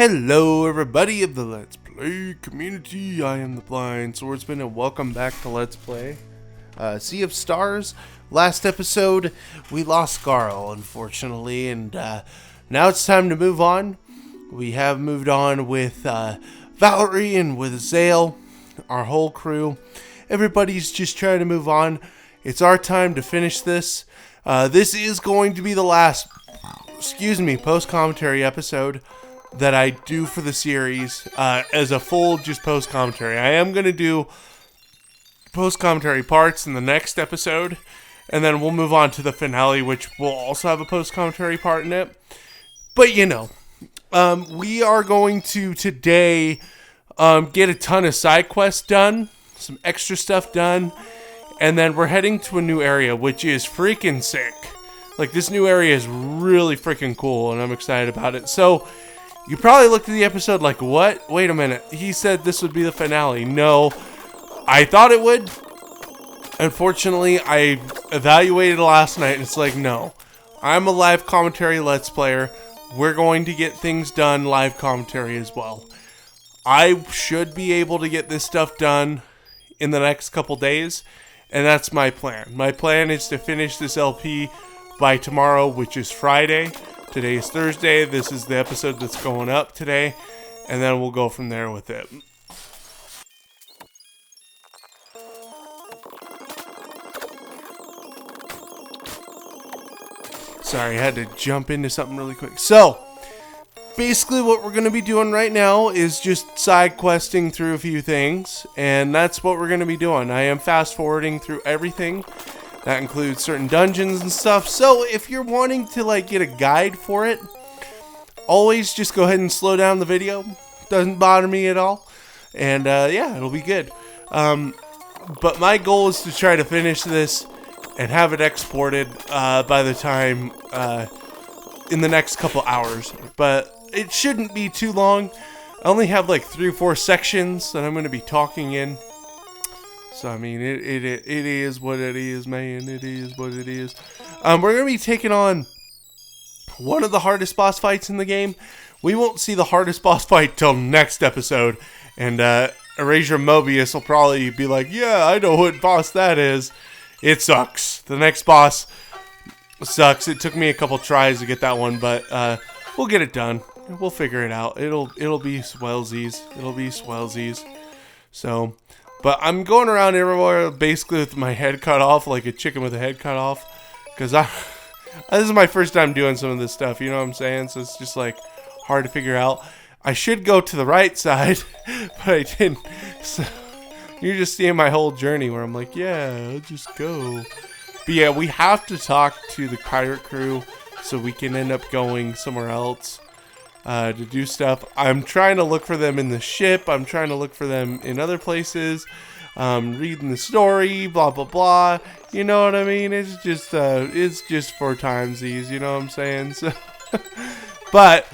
Hello everybody of the Let's Play community, I am the Blind Swordsman and welcome back to Let's Play Sea of Stars. Last episode we lost Garl, unfortunately, and now it's time to move on. We have moved on with Valere and with Zale, our whole crew. Everybody's just trying to move on. It's our time to finish this. This is going to be the last, post-commentary episode that I do for the series as a full just post-commentary. I am going to do post-commentary parts in the next episode, and then we'll move on to the finale, which will also have a post-commentary part in it. But, you know, we are going to today get a ton of side quests done, some extra stuff done, and then we're heading to a new area, which is freaking sick. Like, this new area is really freaking cool, and I'm excited about it. So, you probably looked at the episode like, what? Wait a minute. He said this would be the finale. No, I thought it would. Unfortunately, I evaluated last night, and it's like, no. I'm a live commentary Let's Player. We're going to get things done live commentary as well. I should be able to get this stuff done in the next couple days, and that's my plan. My plan is to finish this LP by tomorrow, which is Friday. Today is Thursday. This is the episode that's going up today, and then we'll go from there with it. Sorry, I had to jump into something really quick. So, basically what we're going to be doing right now is just side questing through a few things, and that's what we're going to be doing. I am fast forwarding through everything. That includes certain dungeons and stuff. So if you're wanting to like get a guide for it, always just go ahead and slow down the video. Doesn't bother me at all. And yeah, it'll be good. But my goal is to try to finish this and have it exported by the time in the next couple hours. But it shouldn't be too long. I only have like 3 or 4 sections that I'm going to be talking in. So, I mean, it is what it is, man. It is what it is. We're going to be taking on one of the hardest boss fights in the game. We won't see the hardest boss fight till next episode. And Erasure Mobius will probably be like, yeah, I know what boss that is. It sucks. The next boss sucks. It took me a couple tries to get that one, but we'll get it done. We'll figure it out. It'll be swellsies. It'll be swellsies. So... But I'm going around everywhere basically with my head cut off, like a chicken with a head cut off. Because this is my first time doing some of this stuff, you know what I'm saying? So it's just like hard to figure out. I should go to the right side, but I didn't. So you're just seeing my whole journey where I'm like, yeah, I'll just go. But yeah, we have to talk to the pirate crew so we can end up going somewhere else. To do stuff. I'm trying to look for them in the ship. I'm trying to look for them in other places. Reading the story, blah blah blah. You know what I mean? It's just for timesies. You know what I'm saying? So, but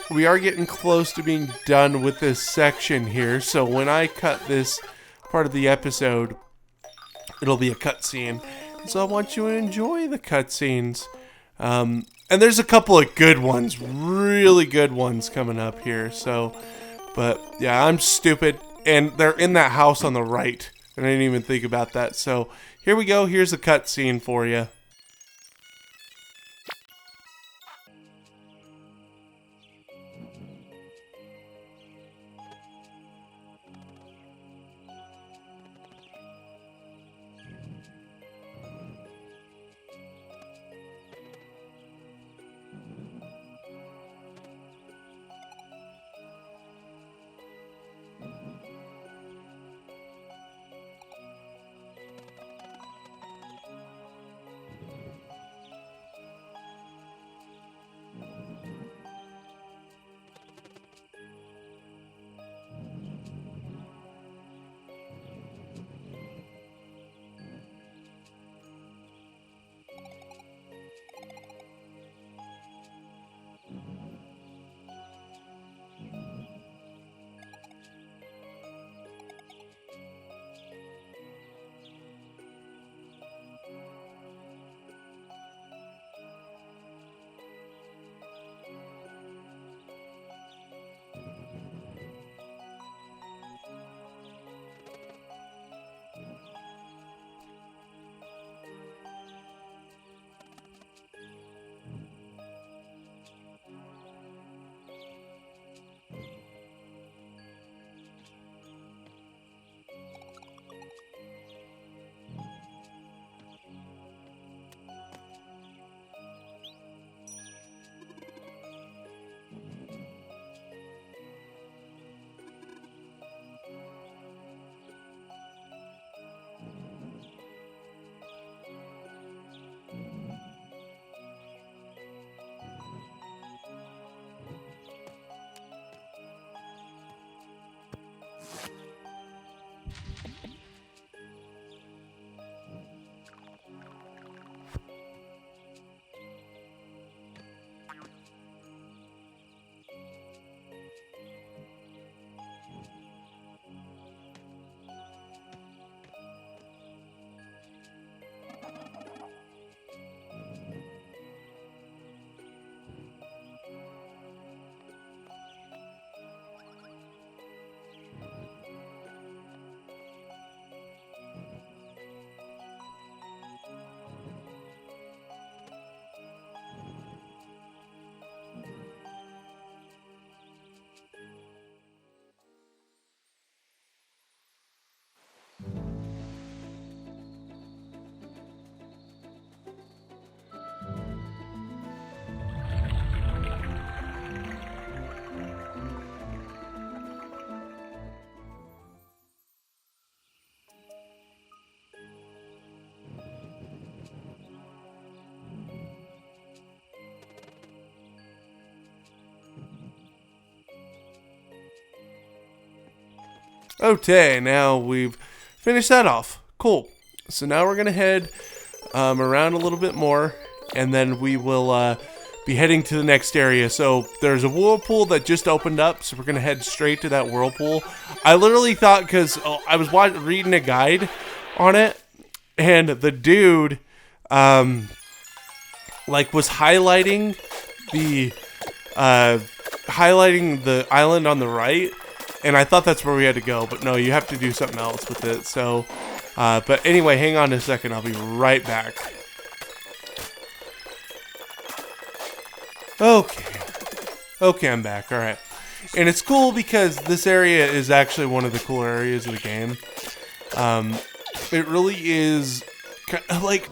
we are getting close to being done with this section here. So when I cut this part of the episode, it'll be a cutscene. So I want you to enjoy the cutscenes. And there's a couple of good ones, really good ones coming up here. So, but yeah, I'm stupid. And they're in that house on the right. And I didn't even think about that. So here we go. Here's a cutscene for you. Okay, now we've finished that off. Cool. So now we're going to head around a little bit more, and then we will be heading to the next area. So there's a whirlpool that just opened up, so we're going to head straight to that whirlpool. I literally thought, because I was reading a guide on it, and the dude like was highlighting the island on the right, and I thought that's where we had to go, but no, you have to do something else with it. So but anyway, hang on a second, I'll be right back. Okay, I'm back. All right, and it's cool because this area is actually one of the cooler areas of the game. It really is kind of like,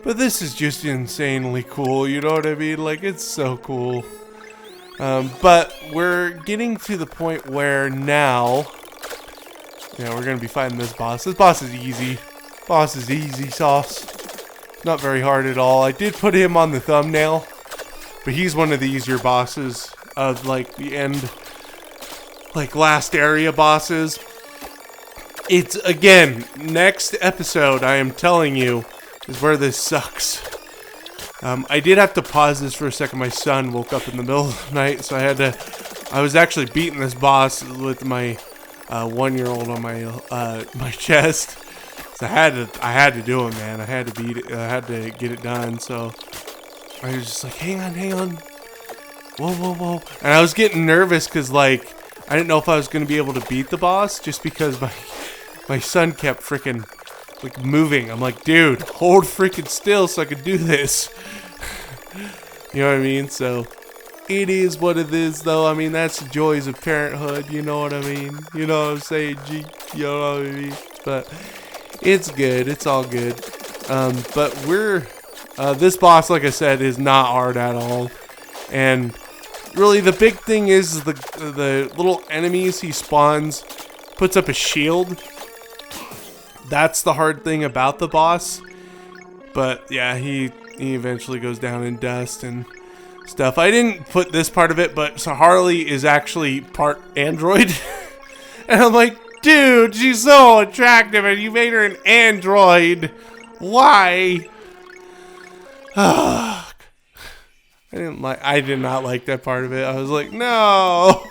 but this is just insanely cool, you know what I mean? Like, it's so cool. But we're getting to the point where now, we're gonna be fighting this boss. This boss is easy. Boss is easy sauce. Not very hard at all. I did put him on the thumbnail, but he's one of the easier bosses of like the end, like last area bosses. It's, again, next episode, I am telling you, is where this sucks. I did have to pause this for a second. My son woke up in the middle of the night, so I was actually beating this boss with my 1-year-old on my chest. So I had to do it, man. I had to beat it. I had to get it done. So I was just like, hang on. Whoa. And I was getting nervous because, like, I didn't know if I was going to be able to beat the boss just because my son kept freaking, like, moving. I'm like, dude, hold freaking still so I can do this. You know what I mean? So it is what it is, though. I mean, that's the joys of parenthood. You know what I mean? You know what I'm saying, G? You know what I mean? But it's good. It's all good. But this boss, like I said, is not hard at all. And really, the big thing is the little enemies he spawns, puts up a shield. That's the hard thing about the boss. But yeah, he eventually goes down in dust and stuff. I didn't put this part of it, but so Harley is actually part android. And I'm like, dude, she's so attractive and you made her an android. Why? I did not like that part of it. I was like, no.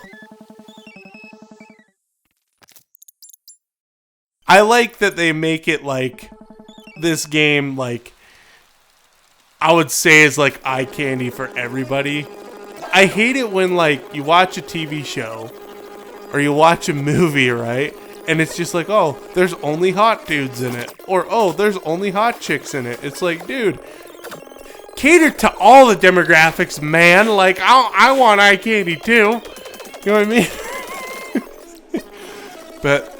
I like that they make it like this game, like, I would say is like eye candy for everybody. I hate it when, like, you watch a TV show or you watch a movie, right? And it's just like, oh, there's only hot dudes in it. Or, oh, there's only hot chicks in it. It's like, dude, cater to all the demographics, man. Like, I want eye candy too. You know what I mean? But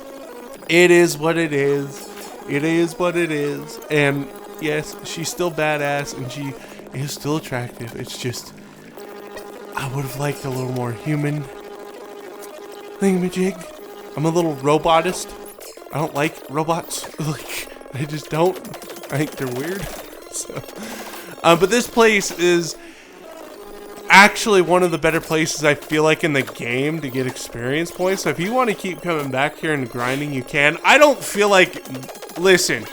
it is what it is. It is what it is. And Yes, she's still badass and she is still attractive. It's just, I would have liked a little more human thingamajig. I'm a little robotist. I don't like robots. Like, I just don't. I think they're weird. So, but this place is actually one of the better places I feel like in the game to get experience points. So if you want to keep coming back here and grinding, you can. I don't feel like, listen,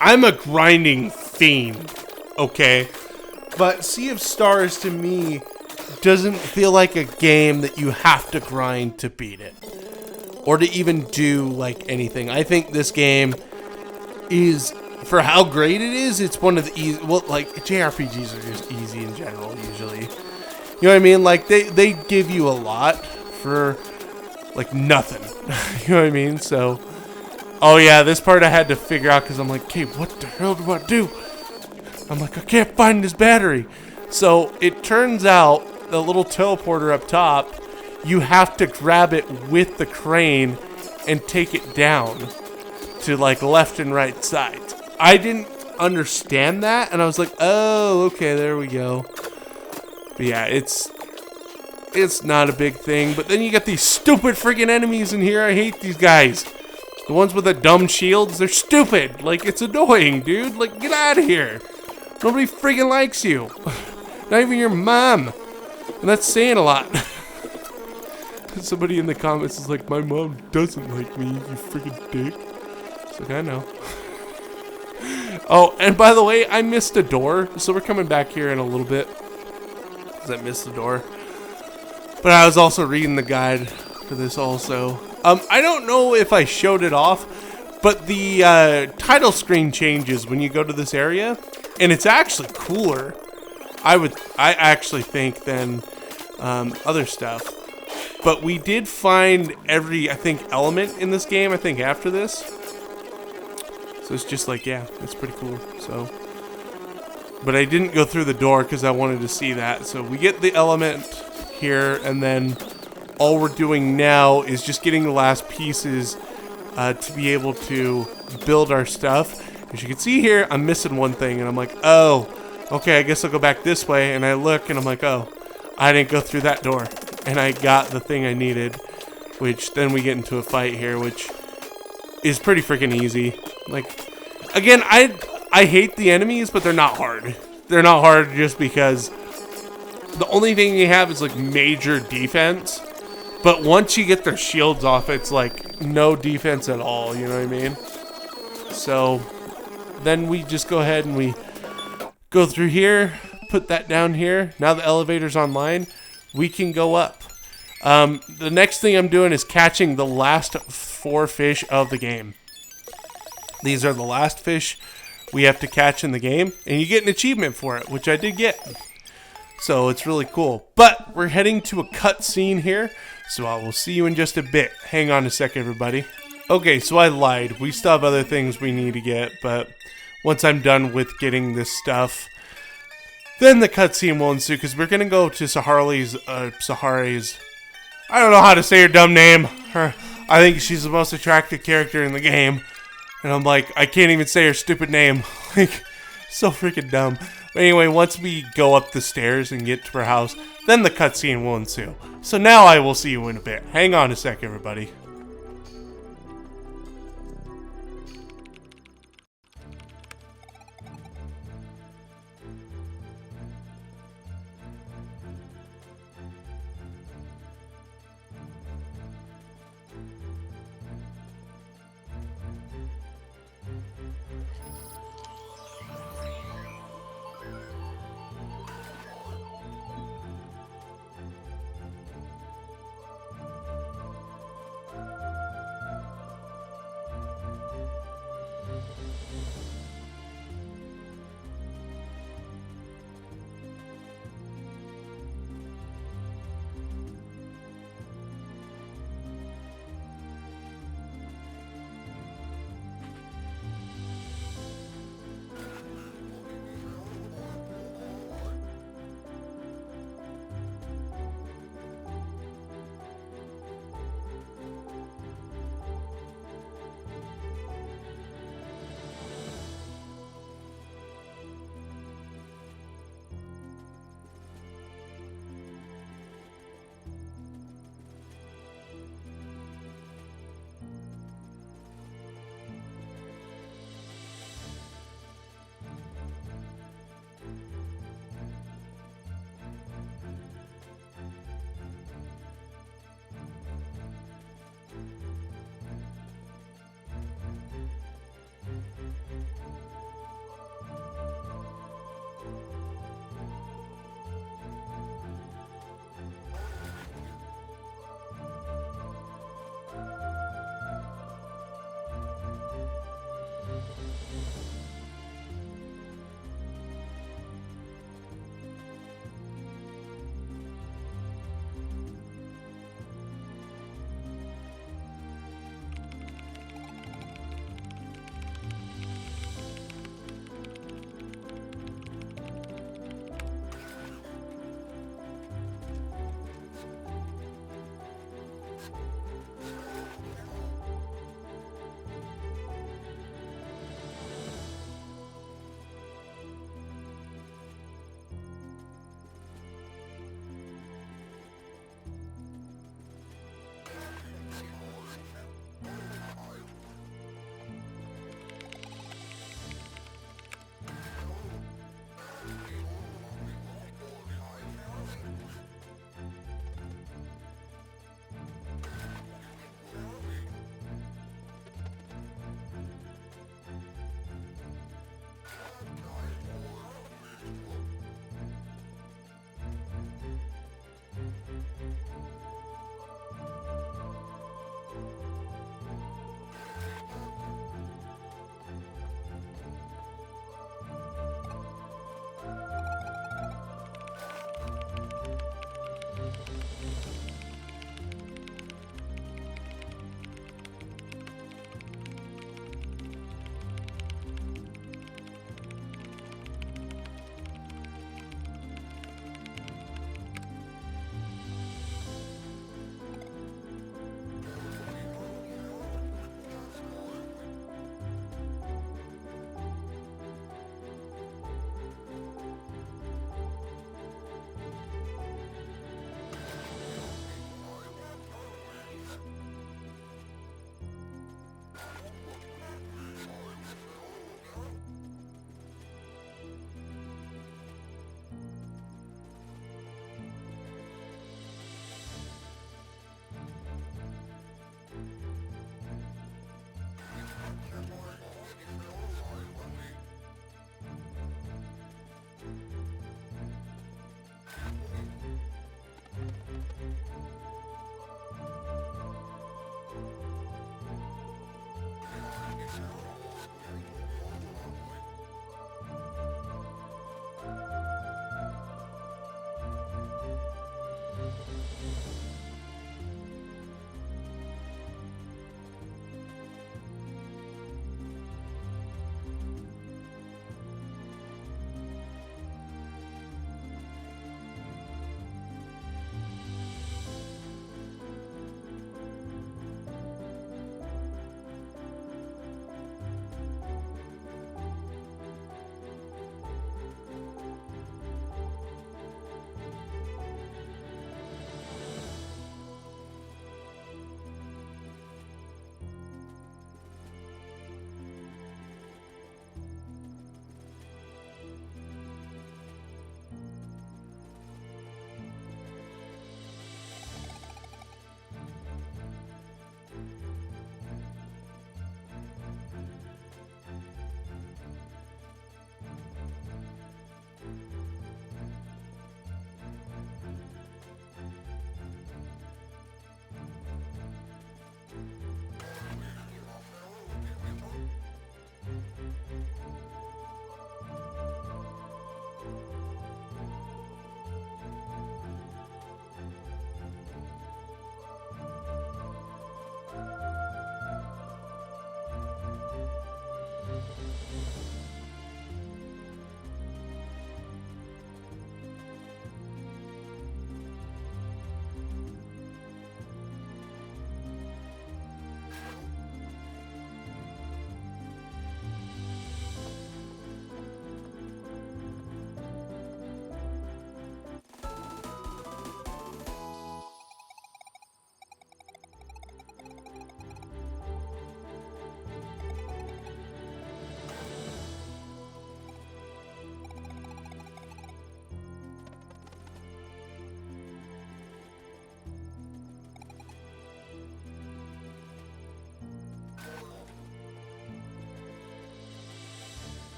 I'm a grinding fiend, okay? But Sea of Stars to me doesn't feel like a game that you have to grind to beat it. Or to even do like anything. I think this game is, for how great it is, it's one of the easy, well, like JRPGs are just easy in general usually. You know what I mean? Like they give you a lot for like nothing. You know what I mean? So, oh yeah, this part I had to figure out because I'm like, okay, what the hell do I do? I'm like, I can't find this battery. So it turns out the little teleporter up top, you have to grab it with the crane and take it down to like left and right sides. I didn't understand that, and I was like, oh, okay, there we go. But yeah, it's not a big thing. But then you got these stupid freaking enemies in here. I hate these guys. The ones with the dumb shields, they're stupid. Like, it's annoying, dude. Like, get out of here. Nobody freaking likes you. Not even your mom. And that's saying a lot. Somebody in the comments is like, my mom doesn't like me, you freaking dick. It's like, I know. Oh, and by the way, I missed a door. So we're coming back here in a little bit. Because I missed the door. But I was also reading the guide for this also. I don't know if I showed it off, but the title screen changes when you go to this area. And it's actually cooler, I actually think, than other stuff. But we did find every, I think, element in this game, I think, after this. So it's just like, yeah, it's pretty cool. So, but I didn't go through the door because I wanted to see that. So we get the element here, and then all we're doing now is just getting the last pieces to be able to build our stuff. As you can see here, I'm missing one thing, and I'm like, oh, okay, I guess I'll go back this way. And I look, and I'm like, oh, I didn't go through that door. And I got the thing I needed, which then we get into a fight here, which is pretty freaking easy. Like, again, I hate the enemies, but they're not hard. They're not hard just because the only thing you have is like major defense. But once you get their shields off, it's like no defense at all, you know what I mean? So then we just go ahead and we go through here, put that down here. Now the elevator's online. We can go up. The next thing I'm doing is catching the last 4 fish of the game. These are the last fish we have to catch in the game, and you get an achievement for it, which I did get. So it's really cool. But we're heading to a cutscene here, so I will see you in just a bit. Hang on a sec, everybody. Okay, so I lied. We still have other things we need to get, but once I'm done with getting this stuff, then the cutscene will ensue, because we're going to go to Sahari's, I don't know how to say her dumb name. I think she's the most attractive character in the game. And I'm like, I can't even say her stupid name. Like, so freaking dumb. But anyway, once we go up the stairs and get to her house, then the cutscene will ensue. So now I will see you in a bit. Hang on a sec, everybody.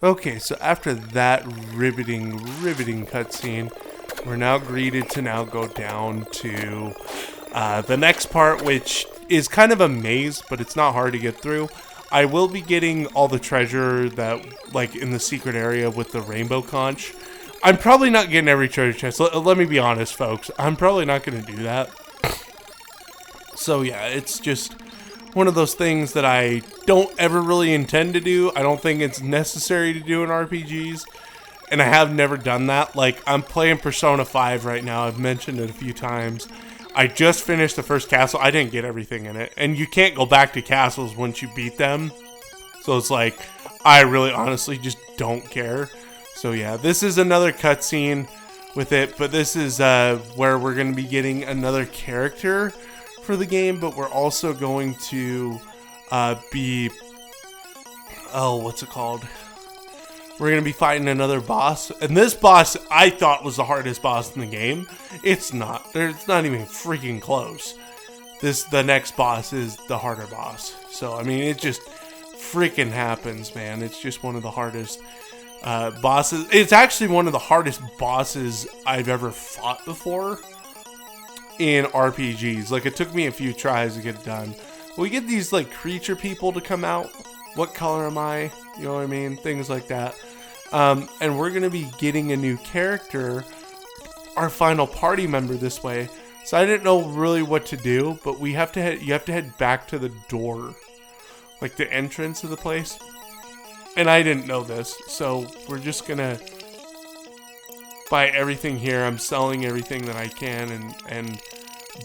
Okay, so after that riveting cutscene, we're now greeted to now go down to the next part, which is kind of a maze, but it's not hard to get through. I will be getting all the treasure that, like, in the secret area with the rainbow conch. I'm probably not getting every treasure chest. Let me be honest, folks. I'm probably not going to do that. So, yeah, it's just one of those things that I don't ever really intend to do. I don't think it's necessary to do in RPGs. And I have never done that. Like, I'm playing Persona 5 right now. I've mentioned it a few times. I just finished the first castle. I didn't get everything in it. And you can't go back to castles once you beat them. So it's like, I really honestly just don't care. So yeah, this is another cutscene with it. But this is where we're going to be getting another character for the game. But we're also going to be... Oh, what's it called? We're going to be fighting another boss. And this boss, I thought was the hardest boss in the game. It's not. It's not even freaking close. The next boss is the harder boss. So, I mean, it just freaking happens, man. It's just one of the hardest bosses. It's actually one of the hardest bosses I've ever fought before in RPGs. Like, it took me a few tries to get it done. We get these, like, creature people to come out. What color am I? You know what I mean? Things like that. And we're going to be getting a new character, our final party member this way. So I didn't know really what to do, but you have to head back to the door, like the entrance of the place. And I didn't know this, so we're just going to buy everything here. I'm selling everything that I can and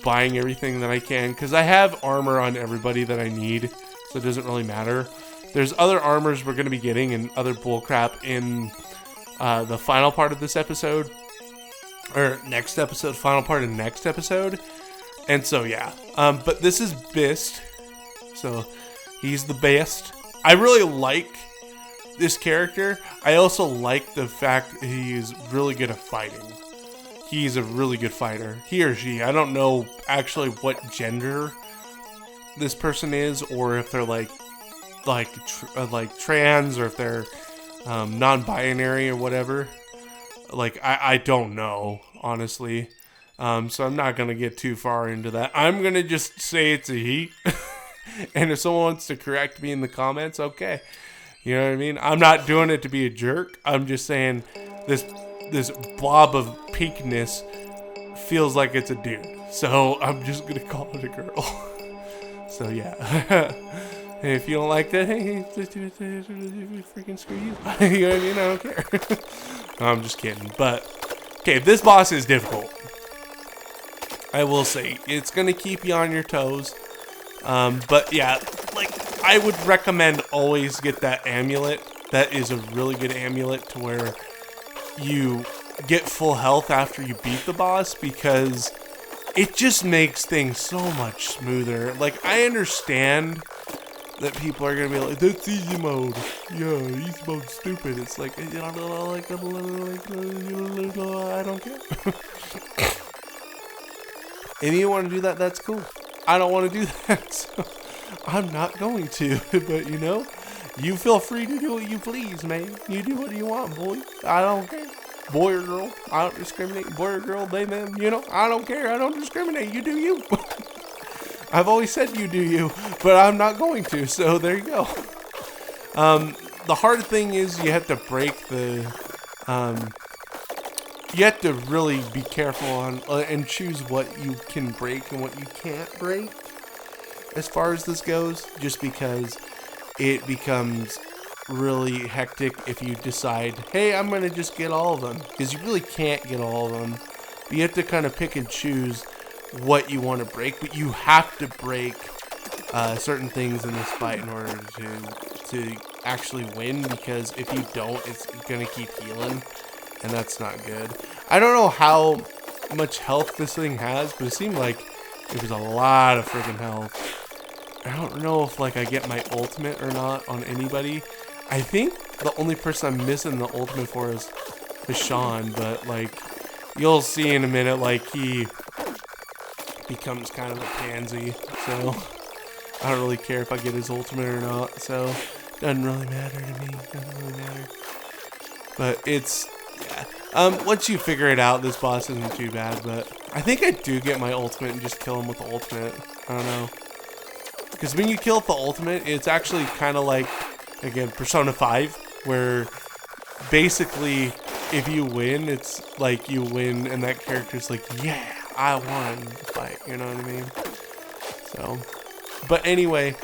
buying everything that I can, because I have armor on everybody that I need, so it doesn't really matter. There's other armors we're going to be getting and other bullcrap in the final part of this episode. Or next episode, final part of next episode. And so, yeah. But this is Bist. So, he's the best. I really like this character. I also like the fact that he is really good at fighting. He's a really good fighter. He or she. I don't know actually what gender this person is, or if they're like trans, or if they're non-binary or whatever. Like, I don't know, honestly. So I'm not gonna get too far into that. I'm gonna just say it's a he. And if someone wants to correct me in the comments, okay. You know what I mean? I'm not doing it to be a jerk. I'm just saying this blob of pinkness feels like it's a dude. So I'm just gonna call it a girl. So yeah. If you don't like that, hey, freaking screw you. You know what I mean? I don't care. No, I'm just kidding. But, okay, this boss is difficult. I will say, it's going to keep you on your toes. But, yeah, like, I would recommend always get that amulet. That is a really good amulet to where you get full health after you beat the boss, because it just makes things so much smoother. Like, I understand that people are gonna be like, that's easy mode. Yeah, easy mode's stupid. It's like, I don't care. And you want to do that, that's cool. I don't want to do that, so I'm not going to. But, you know, you feel free to do what you please, man. You do what you want, boy. I don't care. Boy or girl, I don't discriminate. Boy or girl, they, them, you know, I don't care. I don't discriminate. You do you. I've always said you do you, but I'm not going to, so there you go. The hard thing is you have to break the... you have to really be careful on and choose what you can break and what you can't break as far as this goes, just because it becomes really hectic if you decide, hey, I'm going to just get all of them, because you really can't get all of them. But you have to kind of pick and choose what you want to break, but you have to break certain things in this fight in order to actually win, because if you don't, it's gonna keep healing, and that's not good. I don't know how much health this thing has, but it seemed like it was a lot of friggin' health. I don't know if like I get my ultimate or not on anybody. I think the only person I'm missing the ultimate for is Sean, but like you'll see in a minute, like he becomes kind of a pansy, so I don't really care if I get his ultimate or not, so doesn't really matter to me. Doesn't really matter. But it's, yeah. Once you figure it out, this boss isn't too bad, but I think I do get my ultimate and just kill him with the ultimate. I don't know. Because when you kill with the ultimate, it's actually kind of like, again, Persona 5, where basically if you win, it's like you win and that character's like, yeah, I won the fight, you know what I mean? So, but anyway,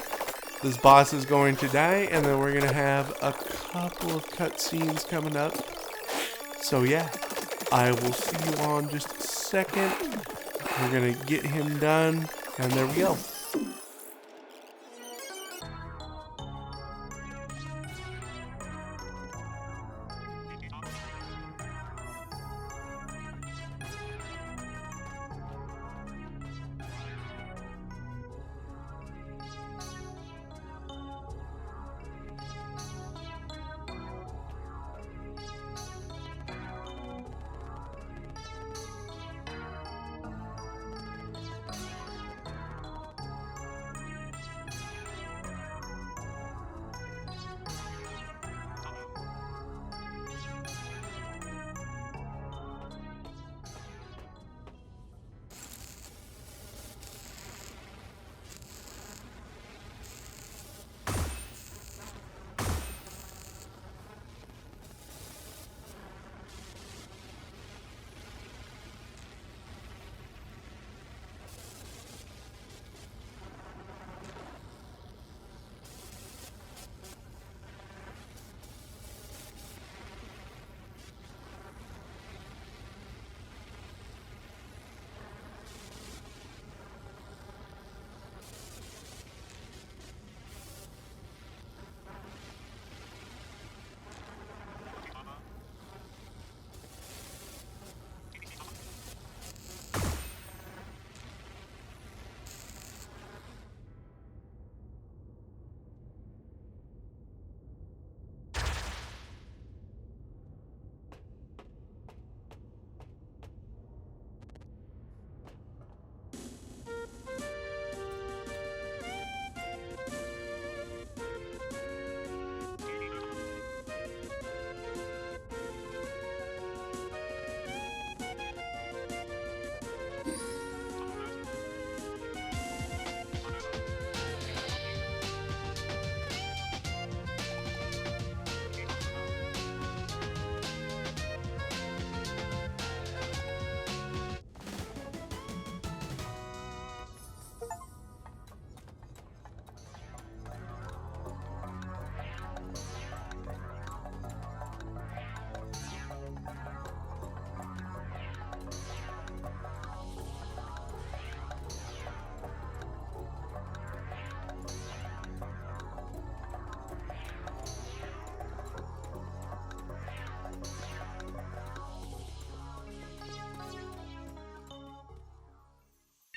this boss is going to die, and then we're going to have a couple of cutscenes coming up. So yeah, I will see you all in just a second. We're going to get him done, and there we go.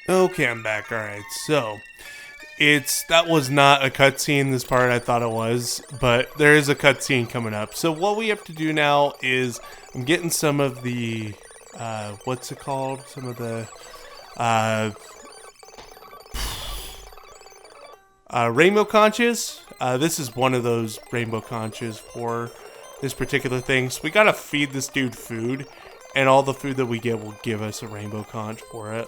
Okay, I'm back. Alright, so that was not a cutscene, this part. I thought it was, but there is a cutscene coming up. So what we have to do now is I'm getting some of the what's it called? Some of the rainbow conches. This is one of those rainbow conches for this particular thing. So we gotta feed this dude food, and all the food that we get will give us a rainbow conch for it.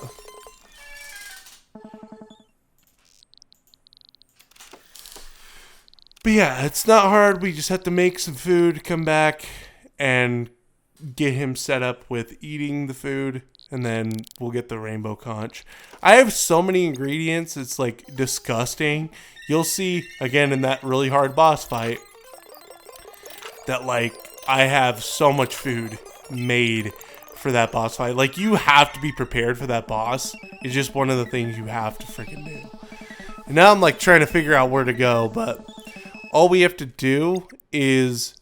But yeah, it's not hard. We just have to make some food, come back, and get him set up with eating the food, and then we'll get the rainbow conch. I have so many ingredients, it's like disgusting. You'll see, again, in that really hard boss fight, that like I have so much food made for that boss fight. Like, you have to be prepared for that boss. It's just one of the things you have to freaking do. And now I'm like trying to figure out where to go, but all we have to do is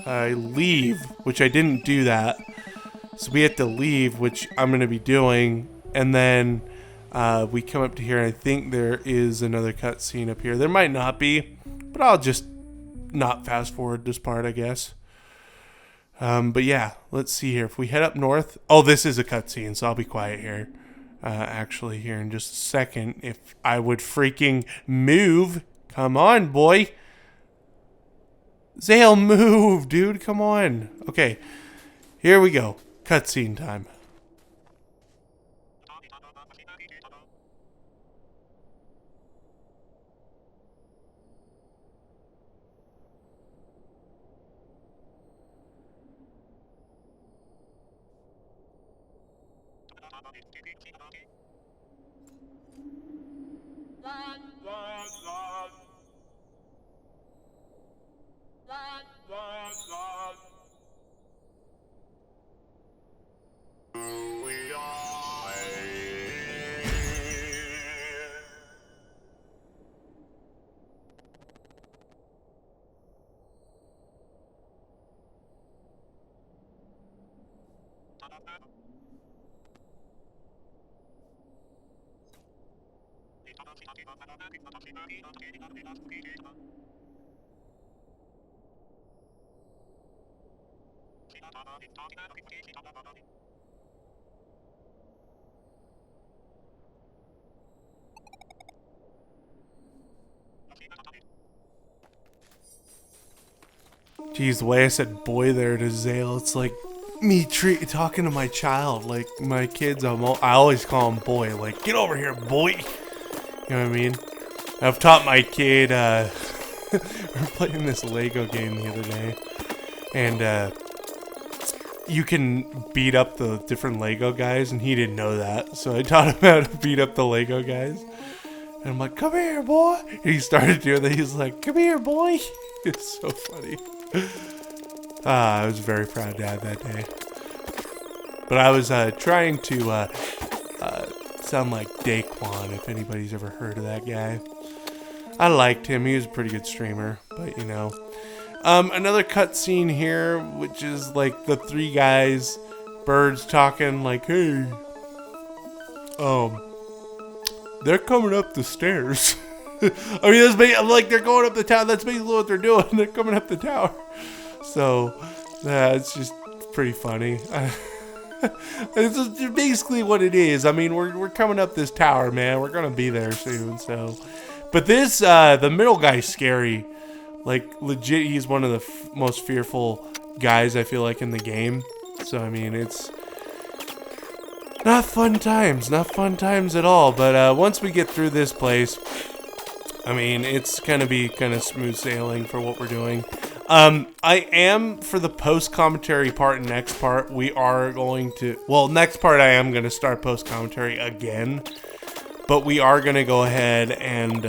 leave, which I didn't do that. So we have to leave, which I'm going to be doing. And then we come up to here, and I think there is another cutscene up here. There might not be, but I'll just not fast forward this part, I guess. But yeah, let's see here. If we head up north... Oh, this is a cutscene, so I'll be quiet here. Actually, here in just a second. If I would freaking move... Come on, boy. Zale, move, dude. Come on. Okay, here we go. Cutscene time. Jeez, the way I said boy there to Zale, it's like me talking to my child. Like my kids, I always call him boy. Like, get over here, boy. You know what I mean? I've taught my kid, we were playing this Lego game the other day. And you can beat up the different Lego guys, and he didn't know that. So I taught him how to beat up the Lego guys. And I'm like, come here, boy. And he started doing that. He's like, come here, boy. It's so funny. I was very proud to have that day. But I was trying to sound like Daquan, if anybody's ever heard of that guy. I liked him. He was a pretty good streamer, but you know. Another cutscene here, which is like the three guys, birds talking like, hey, they're coming up the stairs. I mean, that's like they're going up the tower. That's basically what they're doing. They're coming up the tower. So, it's just pretty funny. It's just basically what it is. I mean, we're coming up this tower, man. We're gonna be there soon. So, but this the middle guy's scary. Like legit, he's one of the most fearful guys I feel like in the game. So I mean, it's not fun times at all. But once we get through this place, I mean, it's gonna be kind of smooth sailing for what we're doing. I am, for the post-commentary part and next part, we are going to, well, next part I am going to start post-commentary again, but we are going to go ahead and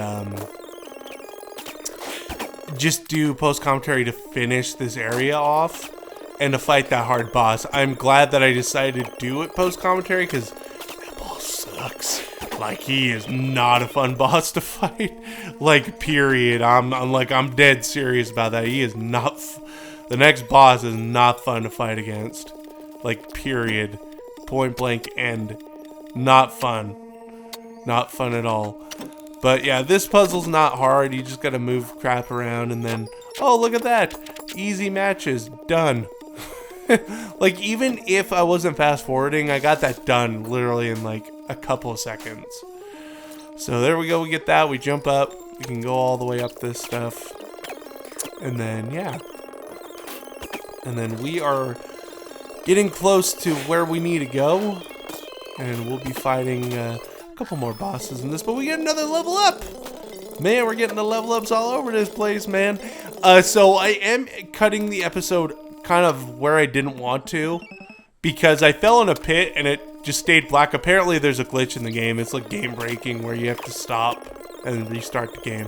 just do post-commentary to finish this area off and to fight that hard boss. I'm glad that I decided to do it post-commentary because that boss sucks. Like, he is not a fun boss to fight. Like, period. I'm dead serious about that. He is not. The next boss is not fun to fight against. Like, period. Point blank end. Not fun. Not fun at all. But yeah, this puzzle's not hard. You just gotta move crap around and then, oh, look at that. Easy matches. Done. Like, even if I wasn't fast forwarding, I got that done literally in like a couple of seconds. So there we go. We get that. We jump up. We can go all the way up this stuff. And then, yeah. And then we are getting close to where we need to go. And we'll be fighting a couple more bosses in this. But we get another level up. Man, we're getting the level ups all over this place, man. So I am cutting the episode kind of where I didn't want to, because I fell in a pit and it just stayed black. Apparently there's a glitch in the game. It's like game breaking where you have to stop and restart the game.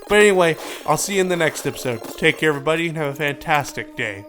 But anyway, I'll see you in the next episode. Take care, everybody, and have a fantastic day.